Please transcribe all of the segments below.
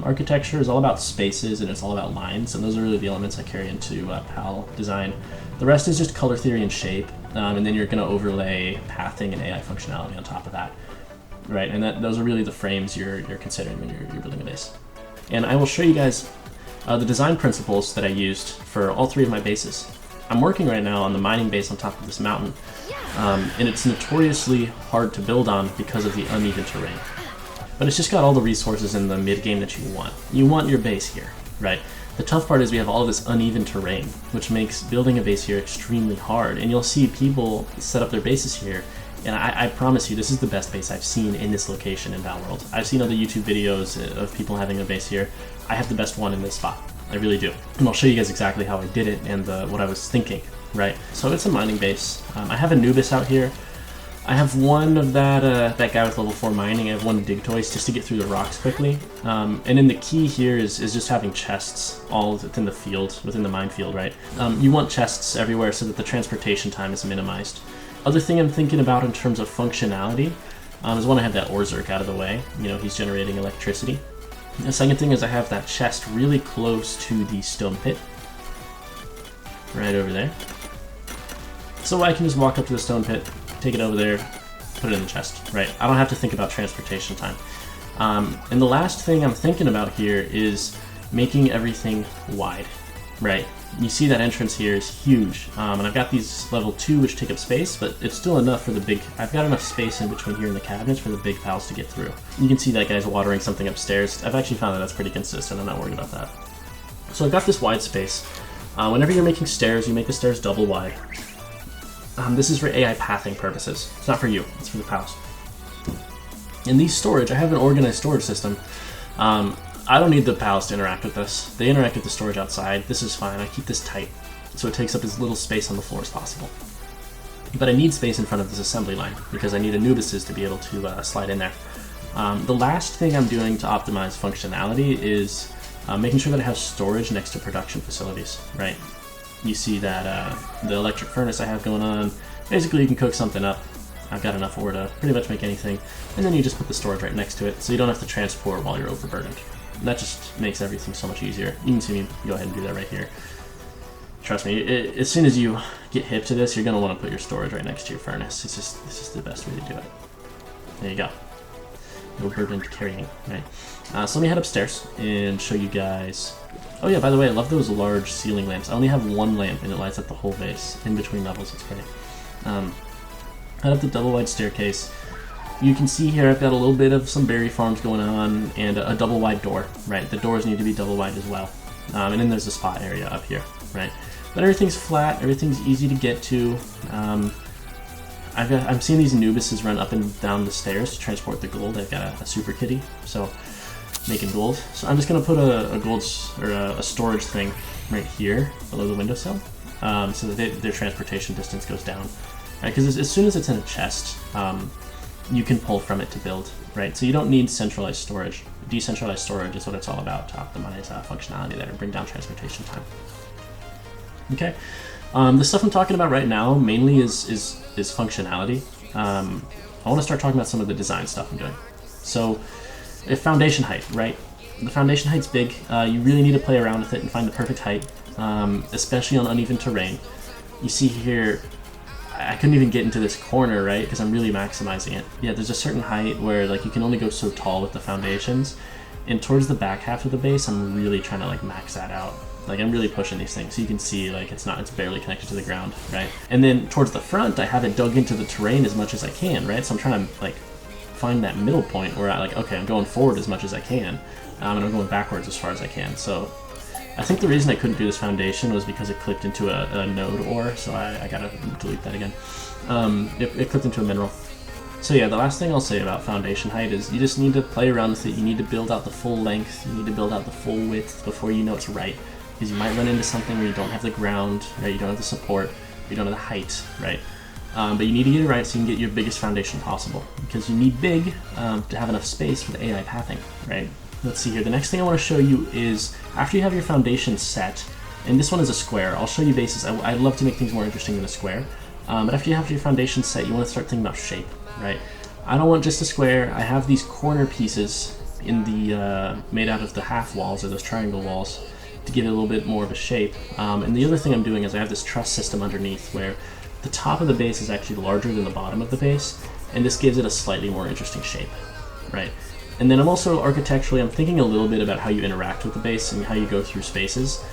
Architecture is all about spaces and it's all about lines, and those are really the elements I carry into PAL design. The rest is just color theory and shape, and then you're going to overlay pathing and AI functionality on top of that, right? And those are really the frames you're considering when you're building a base. And I will show you guys the design principles that I used for all three of my bases. I'm working right now on the mining base on top of this mountain, and it's notoriously hard to build on because of the uneven terrain. But it's just got all the resources in the mid-game that you want. You want your base here, right? The tough part is we have all this uneven terrain, which makes building a base here extremely hard. And you'll see people set up their bases here, and I promise you, this is the best base I've seen in this location in Palworld. I've seen other YouTube videos of people having a base here. I have the best one in this spot. I really do. And I'll show you guys exactly how I did it and what I was thinking, right? So it's a mining base. I have Anubis out here. I have one of that guy with level 4 mining. I have one Digtoise just to get through the rocks quickly. And then the key here is just having chests all within the field, within the minefield, right? You want chests everywhere so that the transportation time is minimized. Other thing I'm thinking about in terms of functionality is when I have that Orzerk out of the way. You know, he's generating electricity. The second thing is I have that chest really close to the stone pit. Right over there. So I can just walk up to the stone pit, take it over there, put it in the chest, right? I don't have to think about transportation time. And the last thing I'm thinking about here is making everything wide, right? You see that entrance here is huge, and I've got these level 2 which take up space, but it's still enough for the big, I've got enough space in between here and the cabinets for the big pals to get through. You can see that guy's watering something upstairs. I've actually found that that's pretty consistent. I'm not worried about that. So I've got this wide space. Whenever you're making stairs, you make the stairs double wide. This is for AI pathing purposes. It's not for you, it's for the pals. In these storage, I have an organized storage system. I don't need the pals to interact with this. They interact with the storage outside. This is fine. I keep this tight, so it takes up as little space on the floor as possible. But I need space in front of this assembly line because I need Anubises to be able to slide in there. The last thing I'm doing to optimize functionality is making sure that I have storage next to production facilities, right? You see that the electric furnace I have going on, basically you can cook something up. I've got enough ore to pretty much make anything, and then you just put the storage right next to it, so you don't have to transport while you're overburdened. And that just makes everything so much easier. You can see me go ahead and do that right here. Trust me, as soon as you get hip to this, you're going to want to put your storage right next to your furnace. It's just the best way to do it. There you go. No burden carrying, right? So let me head upstairs and show you guys. Oh yeah, by the way, I love those large ceiling lamps. I only have one lamp and it lights up the whole base in between levels. It's great. Head up the double wide staircase. You can see here I've got a little bit of some berry farms going on and a double wide door, right? The doors need to be double wide as well. And then there's a spot area up here, right? But everything's flat, everything's easy to get to. I'm seeing these Anubises run up and down the stairs to transport the gold. I've got a super kitty, so making gold. So I'm just gonna put a storage thing right here below the windowsill, so that their transportation distance goes down. Right, because as soon as it's in a chest, you can pull from it to build, right? So you don't need centralized storage. Decentralized storage is what it's all about to optimize functionality there and bring down transportation time. Okay, the stuff I'm talking about right now mainly is functionality. I want to start talking about some of the design stuff I'm doing. So, foundation height, right? The foundation height's big. You really need to play around with it and find the perfect height, especially on uneven terrain. You see here, I couldn't even get into this corner, right? Because I'm really maximizing it. Yeah, there's a certain height where like you can only go so tall with the foundations, and towards the back half of the base, I'm really trying to like max that out. Like I'm really pushing these things, so you can see like it's barely connected to the ground, right? And then towards the front, I have it dug into the terrain as much as I can, right? So I'm trying to like find that middle point where I'm going forward as much as I can, and I'm going backwards as far as I can. So I think the reason I couldn't do this foundation was because it clipped into a node ore, so I gotta delete that again. It clipped into a mineral. So yeah, the last thing I'll say about foundation height is you just need to play around with it. You need to build out the full length, you need to build out the full width before you know it's right. Because you might run into something where you don't have the ground, right? You don't have the support, you don't have the height, right? But you need to get it right so you can get your biggest foundation possible. Because you need big to have enough space for the AI pathing, right? Let's see here. The next thing I want to show you is after you have your foundation set, and this one is a square. I'll show you bases. I love to make things more interesting than a square. But after you have your foundation set, you want to start thinking about shape, right? I don't want just a square. I have these corner pieces in the made out of the half walls, or those triangle walls, to give it a little bit more of a shape. And the other thing I'm doing is I have this truss system underneath where the top of the base is actually larger than the bottom of the base, and this gives it a slightly more interesting shape, right? And then I'm also architecturally, I'm thinking a little bit about how you interact with the base and how you go through spaces.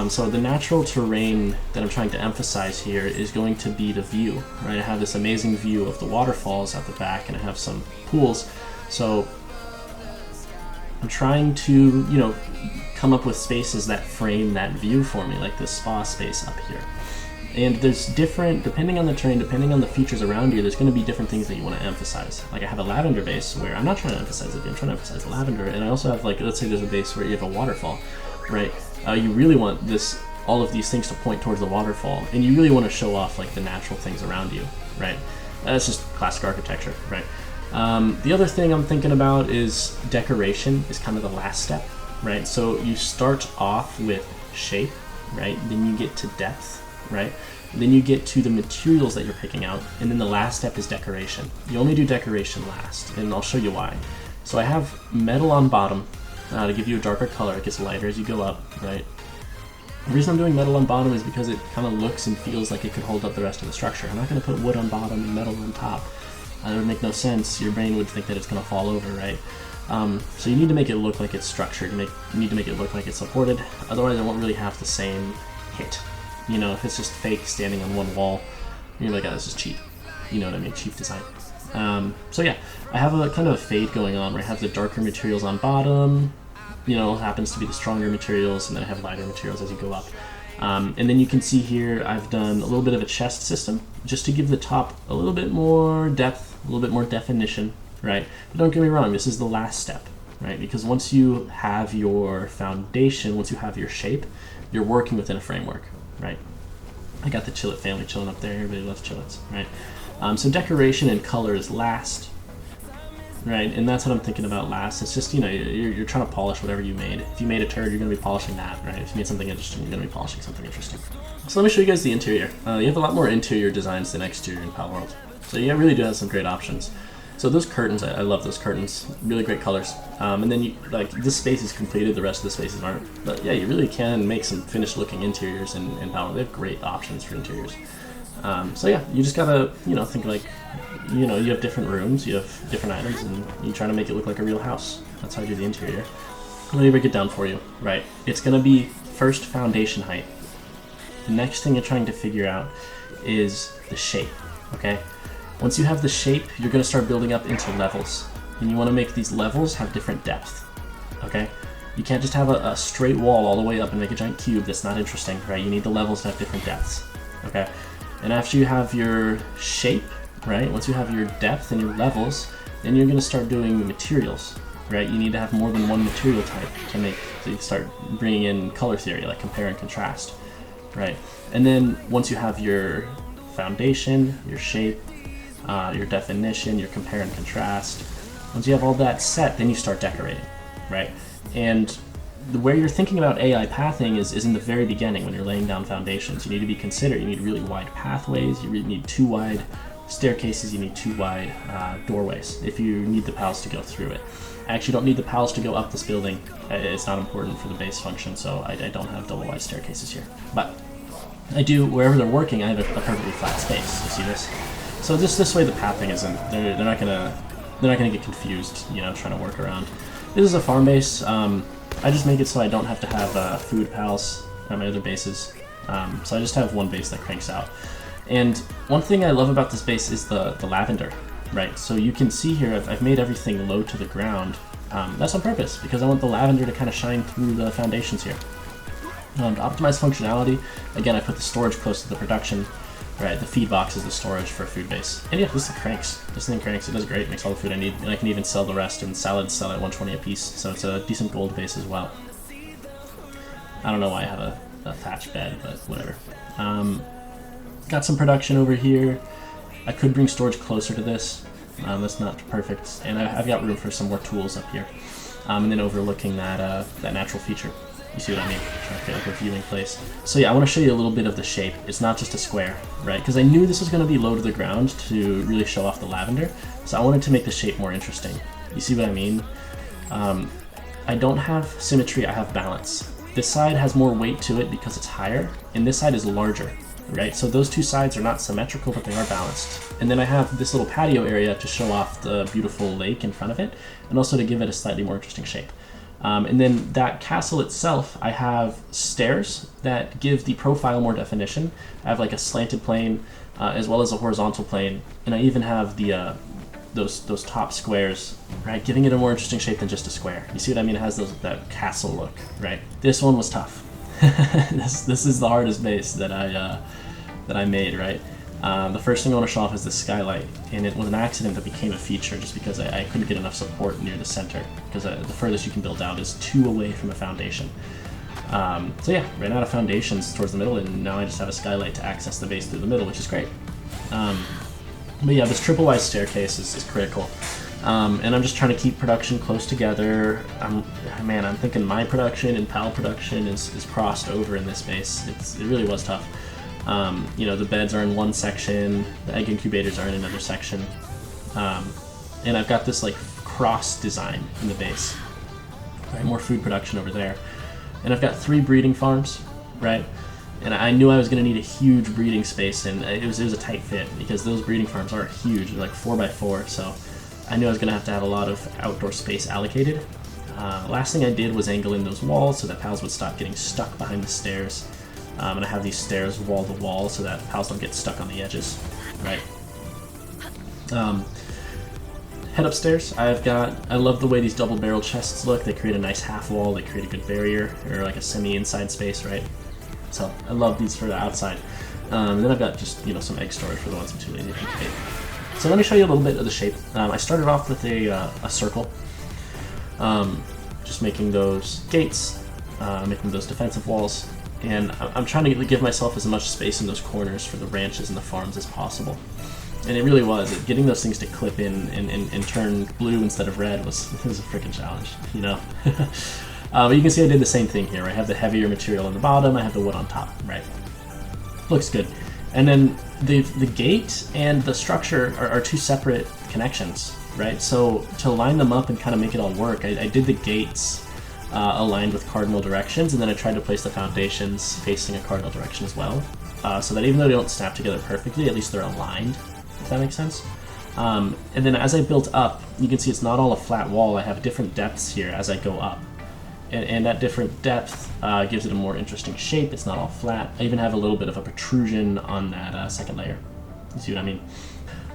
So the natural terrain that I'm trying to emphasize here is going to be the view, right? I have this amazing view of the waterfalls at the back, and I have some pools. So I'm trying to, you know, come up with spaces that frame that view for me, like this spa space up here. And there's different, depending on the terrain, depending on the features around you, there's going to be different things that you want to emphasize. Like I have a lavender base where I'm not trying to emphasize it, I'm trying to emphasize the lavender. And I also have, like, let's say there's a base where you have a waterfall, right? You really want this, all of these things to point towards the waterfall, and you really want to show off like the natural things around you, right? That's just classic architecture, right? The other thing I'm thinking about is decoration is kind of the last step, right? So you start off with shape, right? Then you get to depth, right? Then you get to the materials that you're picking out, and then the last step is decoration. You only do decoration last, and I'll show you why. So I have metal on bottom to give you a darker color. It gets lighter as you go up, right? The reason I'm doing metal on bottom is because it kind of looks and feels like it could hold up the rest of the structure. I'm not going to put wood on bottom and metal on top. That would make no sense. Your brain would think that it's going to fall over, right? So you need to make it look like it's structured. You need to make it look like it's supported. Otherwise, it won't really have the same hit. You know, if it's just fake standing on one wall, you're like, oh, this is cheap. You know what I mean? Cheap design. So yeah, I have a kind of a fade going on where I have the darker materials on bottom, you know, happens to be the stronger materials, and then I have lighter materials as you go up. And then you can see here I've done a little bit of a chest system just to give the top a little bit more depth, a little bit more definition, right? But don't get me wrong, this is the last step, right? Because once you have your foundation, once you have your shape, you're working within a framework, right? I got the Chillet family chilling up there. Everybody loves Chillets, right? So decoration and color is last, right? And that's what I'm thinking about last. It's just, you know, you're trying to polish whatever you made. If you made a turd, you're going to be polishing that, right? If you made something interesting, you're going to be polishing something interesting. So let me show you guys the interior. You have a lot more interior designs than exterior in Palworld. So you really do have some great options. So those curtains, I love those curtains. Really great colors. And then you, like, this space is completed, the rest of the spaces aren't. But yeah, you really can make some finished looking interiors in Palworld. They have great options for interiors. So yeah, you just gotta, you know, think like, you know, you have different rooms, you have different items, and you try to make it look like a real house. That's how you do the interior. Let me break it down for you, right? It's gonna be first foundation height. The next thing you're trying to figure out is the shape, okay? Once you have the shape, you're gonna start building up into levels. And you wanna make these levels have different depth, okay? You can't just have a straight wall all the way up and make a giant cube. That's not interesting, right? You need the levels to have different depths, okay? And after you have your shape, right? Once you have your depth and your levels, then you're gonna start doing materials, right? You need to have more than one material type to start bringing in color theory, like compare and contrast, right? And then once you have your foundation, your shape, your definition, your compare and contrast, once you have all that set, then you start decorating, right? And where you're thinking about AI pathing is in the very beginning when you're laying down foundations. You need to be considerate. You need really wide pathways. You really need 2 wide staircases. You need 2 wide doorways if you need the pals to go through it. I actually don't need the pals to go up this building. It's not important for the base function, so I don't have double wide staircases here. But I do, wherever they're working, I have a perfectly flat space. You see this? So this way the pathing isn't, they're not gonna get confused, you know, trying to work around. This is a farm base. I just make it so I don't have to have food pals at my other bases. So I just have one base that cranks out. And one thing I love about this base is the lavender, right? So you can see here I've made everything low to the ground. That's on purpose because I want the lavender to kind of shine through the foundations here. To optimize functionality, again, I put the storage close to the production. Right, the feed box is the storage for a food base. And yeah, this thing cranks. This thing cranks. It does great. It makes all the food I need. And I can even sell the rest, and salads sell at 120 a piece. So it's a decent gold base as well. I don't know why I have a thatch bed, but whatever. Got some production over here. I could bring storage closer to this. That's not perfect. And I've got room for some more tools up here. And then overlooking that natural feature. You see what I mean? Trying to create like a viewing place. So yeah, I want to show you a little bit of the shape. It's not just a square, right? Because I knew this was going to be low to the ground to really show off the lavender. So I wanted to make the shape more interesting. You see what I mean? I don't have symmetry, I have balance. This side has more weight to it because it's higher, and this side is larger, right? So those two sides are not symmetrical, but they are balanced. And then I have this little patio area to show off the beautiful lake in front of it, and also to give it a slightly more interesting shape. And then that castle itself, I have stairs that give the profile more definition. I have like a slanted plane, as well as a horizontal plane, and I even have the those top squares, right, giving it a more interesting shape than just a square. You see what I mean? It has that castle look, right? This one was tough. this is the hardest base that I made, right? The first thing I want to show off is the skylight, and it was an accident that became a feature just because I couldn't get enough support near the center, because the furthest you can build out is 2 away from a foundation. So yeah, ran out of foundations towards the middle, and now I just have a skylight to access the base through the middle, which is great. But yeah, this triple-wide staircase is critical. And I'm just trying to keep production close together. I'm thinking my production and PAL production is crossed over in this base. It really was tough. You know, the beds are in one section, the egg incubators are in another section. And I've got this like cross design in the base, right? More food production over there. And I've got 3 breeding farms, right? And I knew I was going to need a huge breeding space, and it was a tight fit because those breeding farms are huge, they're like 4x4, so I knew I was going to have a lot of outdoor space allocated. Last thing I did was angle in those walls so that pals would stop getting stuck behind the stairs. And I have these stairs wall to wall so that pals don't get stuck on the edges, right? Head upstairs, I love the way these double barrel chests look. They create a nice half wall, they create a good barrier, or like a semi-inside space, right? So I love these for the outside. And then I've got just, you know, some egg storage for the ones I'm too lazy to incubate. So let me show you a little bit of the shape. I started off with a circle, just making those gates, making those defensive walls, and I'm trying to give myself as much space in those corners for the ranches and the farms as possible. And it really was. Getting those things to clip in and turn blue instead of red was a freaking challenge, you know? But you can see I did the same thing here. I have the heavier material on the bottom, I have the wood on top, right? Looks good. And then the gate and the structure are 2 separate connections, right? So to line them up and kind of make it all work, I did the gates aligned with cardinal directions, and then I tried to place the foundations facing a cardinal direction as well, so that even though they don't snap together perfectly, at least they're aligned, if that makes sense. And then as I built up, you can see it's not all a flat wall. I have different depths here as I go up. And that different depth gives it a more interesting shape. It's not all flat. I even have a little bit of a protrusion on that second layer. You see what I mean?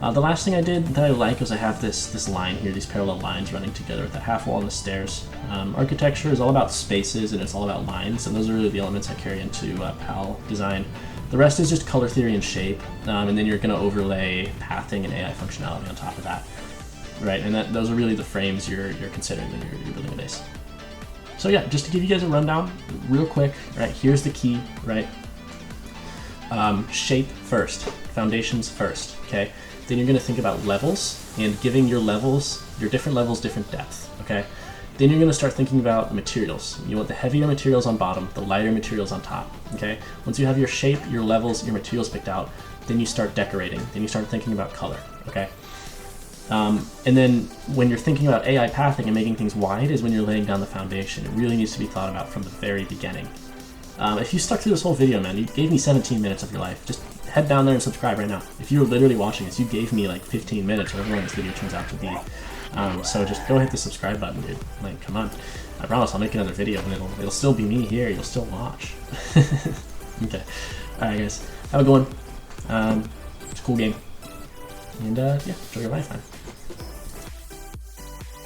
The last thing I did that I like is I have this line here, these parallel lines running together with the half wall and the stairs. Architecture is all about spaces and it's all about lines, and those are really the elements I carry into PAL design. The rest is just color theory and shape, and then you're going to overlay pathing and AI functionality on top of that, right? And those are really the frames you're considering when you're building a base. So yeah, just to give you guys a rundown real quick, right, here's the key, right? Shape first, foundations first, okay? Then you're gonna think about levels and giving your levels, your different levels, different depth, okay? Then you're gonna start thinking about materials. You want the heavier materials on bottom, the lighter materials on top, okay? Once you have your shape, your levels, your materials picked out, then you start decorating, then you start thinking about color, okay? And then when you're thinking about AI pathing and making things wide is when you're laying down the foundation. It really needs to be thought about from the very beginning. If you stuck through this whole video, man, you gave me 17 minutes of your life. Just head down there and subscribe right now. If you're literally watching this, you gave me like 15 minutes, whatever long this video turns out to be. So just go hit the subscribe button, dude. Like, come on. I promise I'll make another video and it'll still be me here. You'll still watch. Okay. Alright, guys. Have a good one. It's a cool game. And, yeah, enjoy your life, man.